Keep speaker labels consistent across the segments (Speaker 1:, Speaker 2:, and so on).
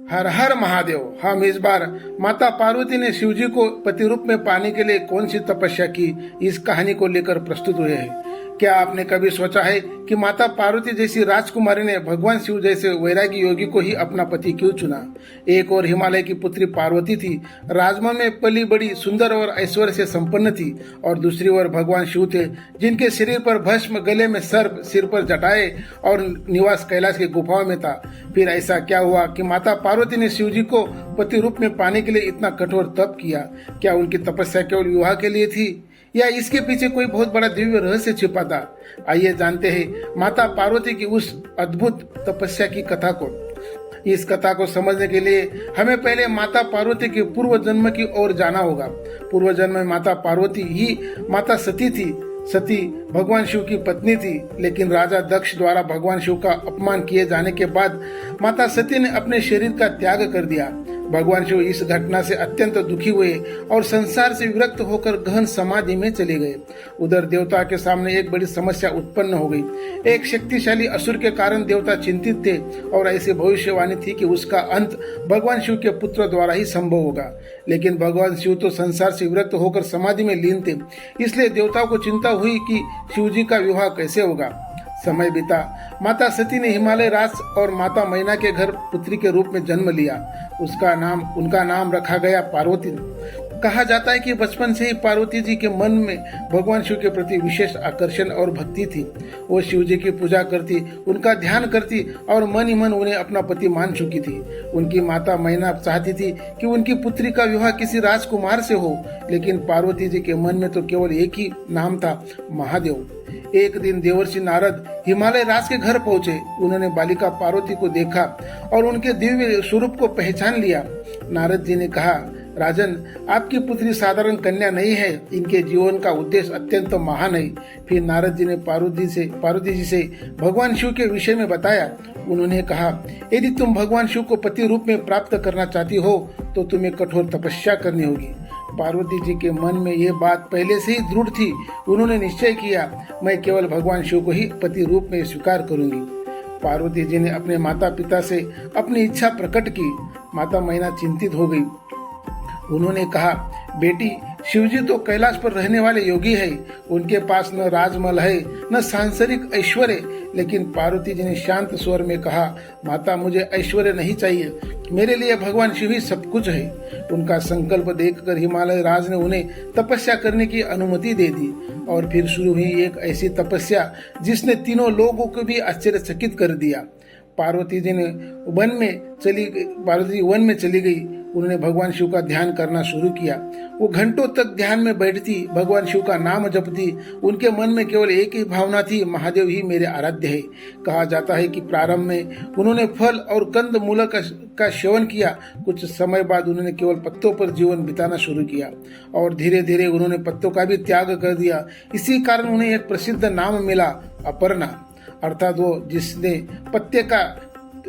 Speaker 1: हर हर महादेव। हम इस बार माता पार्वती ने शिवजी को पति रूप में पाने के लिए कौन सी तपस्या की, इस कहानी को लेकर प्रस्तुत हुए हैं। क्या आपने कभी सोचा है कि माता पार्वती जैसी राजकुमारी ने भगवान शिव जैसे वैरागी योगी को ही अपना पति क्यों चुना। एक और हिमालय की पुत्री पार्वती थी, राजमहल में पली बड़ी, सुंदर और ऐश्वर्य से संपन्न थी, और दूसरी ओर भगवान शिव थे, जिनके शरीर पर भस्म, गले में सर्प, सिर पर जटाएं और निवास कैलाश की गुफाओं में था। फिर ऐसा क्या हुआ कि माता पार्वती ने शिवजी को पति रूप में पाने के लिए इतना कठोर तप किया। क्या उनकी तपस्या केवल विवाह के लिए थी, या इसके पीछे कोई बहुत बड़ा दिव्य रहस्य छिपा था। आइए जानते हैं माता पार्वती की उस अद्भुत तपस्या की कथा को। इस कथा को समझने के लिए हमें पहले माता पार्वती के पूर्व जन्म की ओर जाना होगा। पूर्व जन्म में माता पार्वती ही माता सती थी। सती भगवान शिव की पत्नी थी, लेकिन राजा दक्ष द्वारा भगवान शिव का अपमान किए जाने के बाद माता सती ने अपने शरीर का त्याग कर दिया। भगवान शिव इस घटना से अत्यंत दुखी हुए और संसार से विरक्त होकर गहन समाधि में चले गए। उधर देवता के सामने एक बड़ी समस्या उत्पन्न हो गई। एक शक्तिशाली असुर के कारण देवता चिंतित थे और ऐसी भविष्यवाणी थी कि उसका अंत भगवान शिव के पुत्र द्वारा ही संभव होगा। लेकिन भगवान शिव तो संसार से विरक्त होकर समाधि में लीन थे, इसलिए देवताओं को चिंता हुई कि शिवजी का विवाह कैसे होगा। समय बीता। माता सती ने हिमालय राज और माता मैना के घर पुत्री के रूप में जन्म लिया। उनका नाम रखा गया पार्वती। कहा जाता है कि बचपन से ही पार्वती जी के मन में भगवान शिव के प्रति विशेष आकर्षण और भक्ति थी। वो शिव जी की पूजा करती, उनका ध्यान करती और मन ही मन उन्हें अपना पति मान चुकी थी। उनकी माता मैना चाहती थी कि उनकी पुत्री का विवाह किसी राजकुमार से हो, लेकिन पार्वती जी के मन में तो केवल एक ही नाम था, महादेव। एक दिन देवर्षि नारद हिमालय राज के घर पहुंचे। उन्होंने बालिका पार्वती को देखा और उनके दिव्य स्वरूप को पहचान लिया। नारद जी ने कहा, राजन, आपकी पुत्री साधारण कन्या नहीं है, इनके जीवन का उद्देश्य अत्यंत महान है। फिर नारद जी ने पार्वती जी से भगवान शिव के विषय में बताया। उन्होंने कहा, यदि तुम भगवान शिव को पति रूप में प्राप्त करना चाहती हो तो तुम्हें कठोर तपस्या करनी होगी। पार्वती जी के मन में ये बात पहले से ही दृढ़ थी। उन्होंने निश्चय किया, मैं केवल भगवान शिव को ही पति रूप में स्वीकार करूंगी। पार्वती जी ने अपने माता पिता से अपनी इच्छा प्रकट की। माता मैना चिंतित हो गई। उन्होंने कहा, बेटी, शिवजी तो कैलाश पर रहने वाले योगी है, उनके पास न राजमहल है न सांसारिक ऐश्वर्य। लेकिन पार्वती जी ने शांत स्वर में कहा, माता, मुझे ऐश्वर्य नहीं चाहिए, मेरे लिए भगवान शिव ही सब कुछ है। उनका संकल्प देखकर हिमालय राज ने उन्हें तपस्या करने की अनुमति दे दी और फिर शुरू हुई एक ऐसी तपस्या जिसने तीनों लोगों को भी आश्चर्यचकित कर दिया। पार्वती जी वन में चली गई। उन्होंने भगवान शिव का ध्यान करना शुरू किया। वो घंटों तक ध्यान में बैठती, भगवान शिव का नाम जपती। उनके मन में केवल एक ही भावना थी, महादेव ही मेरे आराध्य है। कहा जाता है कि प्रारंभ में उन्होंने फल और कंद मूल का सेवन किया। कुछ समय बाद उन्होंने केवल पत्तों पर जीवन बिताना शुरू किया और धीरे धीरे उन्होंने पत्तों का भी त्याग कर दिया। इसी कारण उन्हें एक प्रसिद्ध नाम मिला, अपर्णा, अर्थात वो जिसने पत्ते का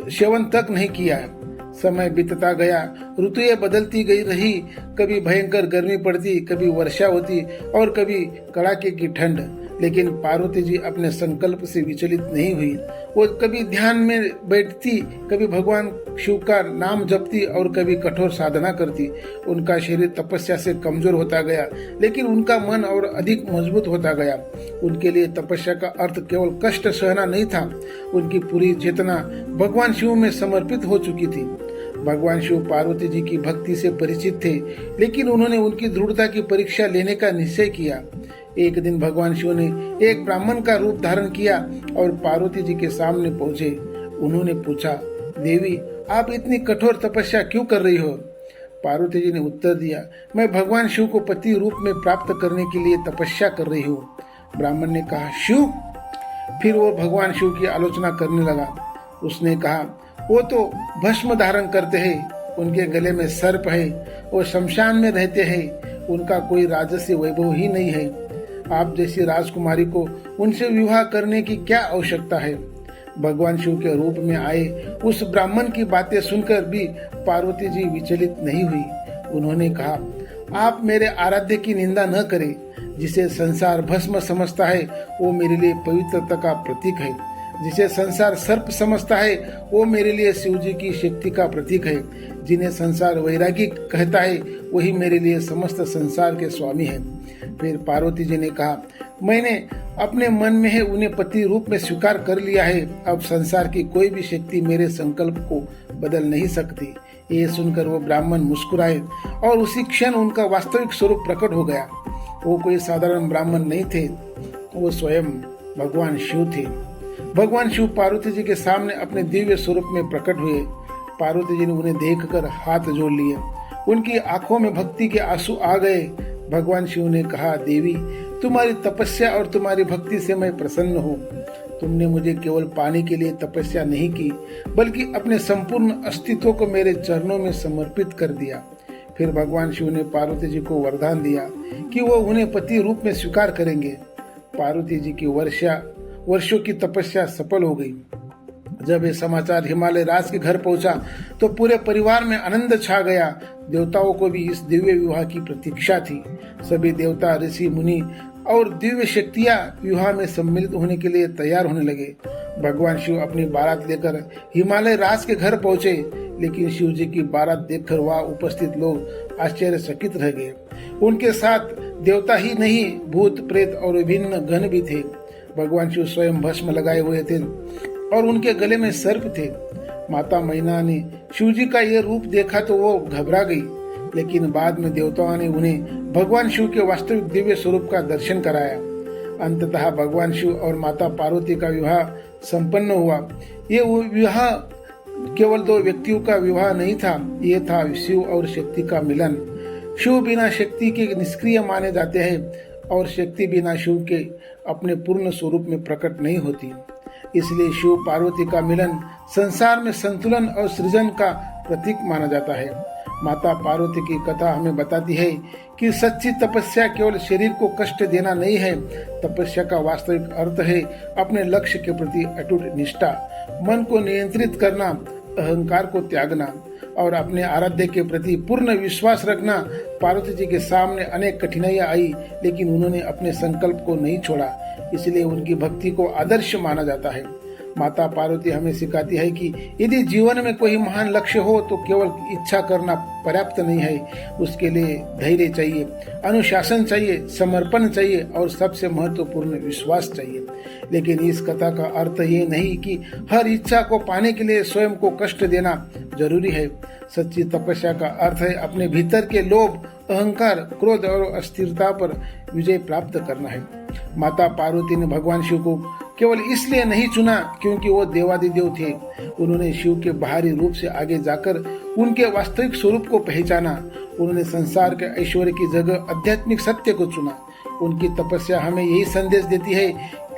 Speaker 1: सेवन तक नहीं किया है। समय बीतता गया, ऋतुएं बदलती गई रही। कभी भयंकर गर्मी पड़ती, कभी वर्षा होती और कभी कड़ाके की ठंड। लेकिन पार्वती जी अपने संकल्प से विचलित नहीं हुई। वो कभी ध्यान में बैठती, कभी भगवान शिव का नाम जपती और कभी कठोर साधना करती। उनका शरीर तपस्या से कमजोर होता गया, लेकिन उनका मन और अधिक मजबूत होता गया। उनके लिए तपस्या का अर्थ केवल कष्ट सहना नहीं था, उनकी पूरी चेतना भगवान शिव में समर्पित हो चुकी थी। भगवान शिव पार्वती जी की भक्ति से परिचित थे, लेकिन उन्होंने उनकी दृढ़ता की परीक्षा लेने का निश्चय किया। एक दिन भगवान शिव ने एक ब्राह्मण का रूप धारण किया और पार्वती जी के सामने पहुंचे। उन्होंने पूछा, देवी, आप इतनी कठोर तपस्या क्यों कर रही हो? पार्वती जी ने उत्तर दिया, मैं भगवान शिव को पति रूप में प्राप्त करने के लिए तपस्या कर रही हूँ। ब्राह्मण ने कहा, शिव? फिर वो भगवान शिव की आलोचना करने लगा। उसने कहा, वो तो भस्म धारण करते हैं, उनके गले में सर्प है, वो शमशान में रहते हैं, उनका कोई राजसी वैभव ही नहीं है। आप जैसी राजकुमारी को उनसे विवाह करने की क्या आवश्यकता है? भगवान शिव के रूप में आए उस ब्राह्मण की बातें सुनकर भी पार्वती जी विचलित नहीं हुई। उन्होंने कहा, आप मेरे आराध्य की निंदा न करें। जिसे संसार भस्म समझता है वो मेरे लिए पवित्रता का प्रतीक है। जिसे संसार सर्प समझता है वो मेरे लिए शिव जी की शक्ति का प्रतीक है। जिन्हें संसार वैरागी कहता है वही मेरे लिए समस्त संसार के स्वामी है। फिर पार्वती जी ने कहा, मैंने अपने मन में है उन्हें पति रूप में स्वीकार कर लिया है। अब संसार की कोई भी शक्ति मेरे संकल्प को बदल नहीं सकती। ये सुनकर वो ब्राह्मण मुस्कुराए और उसी क्षण उनका वास्तविक स्वरूप प्रकट हो गया। वो कोई साधारण ब्राह्मण नहीं थे, वो स्वयं भगवान शिव थे। भगवान शिव पार्वती जी के सामने अपने दिव्य स्वरूप में प्रकट हुए। पार्वती जी ने उन्हें देखकर हाथ जोड़ लिए। उनकी आंखों में भक्ति के आंसू आ गए। भगवान शिव ने कहा, देवी, तुम्हारी तपस्या और तुम्हारी भक्ति से मैं प्रसन्न हूँ। तुमने मुझे केवल पाने के लिए तपस्या नहीं की, बल्कि अपने संपूर्ण अस्तित्व को मेरे चरणों में समर्पित कर दिया। फिर भगवान शिव ने पार्वती जी को वरदान दिया कि वो उन्हें पति रूप में स्वीकार करेंगे। पार्वती जी की वर्षों की तपस्या सफल हो गई। जब ये समाचार हिमालय राज के घर पहुंचा तो पूरे परिवार में आनंद छा गया। देवताओं को भी इस दिव्य विवाह की प्रतीक्षा थी। सभी देवता, ऋषि, मुनि और दिव्य शक्तियां विवाह में सम्मिलित होने के लिए तैयार होने लगे। भगवान शिव अपनी बारात लेकर हिमालय राज के घर पहुंचे, लेकिन शिव जी की बारात देखकर वहां उपस्थित लोग आश्चर्यचकित रह गए। उनके साथ देवता ही नहीं, भूत, प्रेत और विभिन्न गण भी थे। भगवान शिव स्वयं भस्म लगाए हुए थे और उनके गले में सर्प थे। माता मैना ने शिव जी का यह रूप देखा तो वो घबरा गई, लेकिन बाद में देवताओं ने उन्हें भगवान शिव के वास्तविक दिव्य स्वरूप का दर्शन कराया। अंततः भगवान शिव और माता पार्वती का विवाह संपन्न हुआ। ये विवाह केवल दो व्यक्तियों का विवाह नहीं था, ये था शिव और शक्ति का मिलन। शिव बिना शक्ति के निष्क्रिय माने जाते हैं और शक्ति बिना शिव के अपने पूर्ण स्वरूप में प्रकट नहीं होती। इसलिए शिव पार्वती का मिलन संसार में संतुलन और सृजन का प्रतीक माना जाता है। माता पार्वती की कथा हमें बताती है कि सच्ची तपस्या केवल शरीर को कष्ट देना नहीं है। तपस्या का वास्तविक अर्थ है अपने लक्ष्य के प्रति अटूट निष्ठा, मन को नियंत्रित करना, अहंकार को त्यागना और अपने आराध्य के प्रति पूर्ण विश्वास रखना। पार्वती जी के सामने अनेक कठिनाइयां आई, लेकिन उन्होंने अपने संकल्प को नहीं छोड़ा, इसलिए उनकी भक्ति को आदर्श माना जाता है। माता पार्वती हमें सिखाती है कि यदि जीवन में कोई महान लक्ष्य हो तो केवल इच्छा करना पर्याप्त नहीं है। उसके लिए धैर्य चाहिए, अनुशासन चाहिए, समर्पण चाहिए और सबसे महत्वपूर्ण विश्वास चाहिए। लेकिन इस कथा का अर्थ ये नहीं कि हर इच्छा को पाने के लिए स्वयं को कष्ट देना जरूरी है। सच्ची तपस्या का अर्थ है अपने भीतर के लोभ, अहंकार, क्रोध और अस्थिरता पर विजय प्राप्त करना है। माता पार्वती ने भगवान शिव को केवल इसलिए नहीं चुना क्योंकि वो देवादिदेव थे। उन्होंने शिव के बाहरी रूप से आगे जाकर उनके वास्तविक स्वरूप को पहचाना। उन्होंने संसार के ऐश्वर्य की जगह आध्यात्मिक सत्य को चुना। उनकी तपस्या हमें यही संदेश देती है,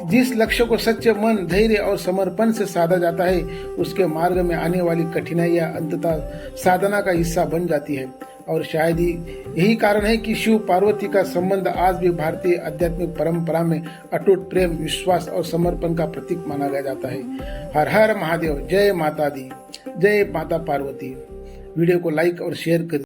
Speaker 1: जिस लक्ष्य को सच्चे मन, धैर्य और समर्पण से साधा जाता है, उसके मार्ग में आने वाली कठिनाइयां अंततः साधना का हिस्सा बन जाती है। और शायद ही यही कारण है कि शिव पार्वती का संबंध आज भी भारतीय आध्यात्मिक परंपरा में अटूट प्रेम, विश्वास और समर्पण का प्रतीक माना गया जाता है। हर हर महादेव, जय माता दी, जय माता पार्वती। वीडियो को लाइक और शेयर कर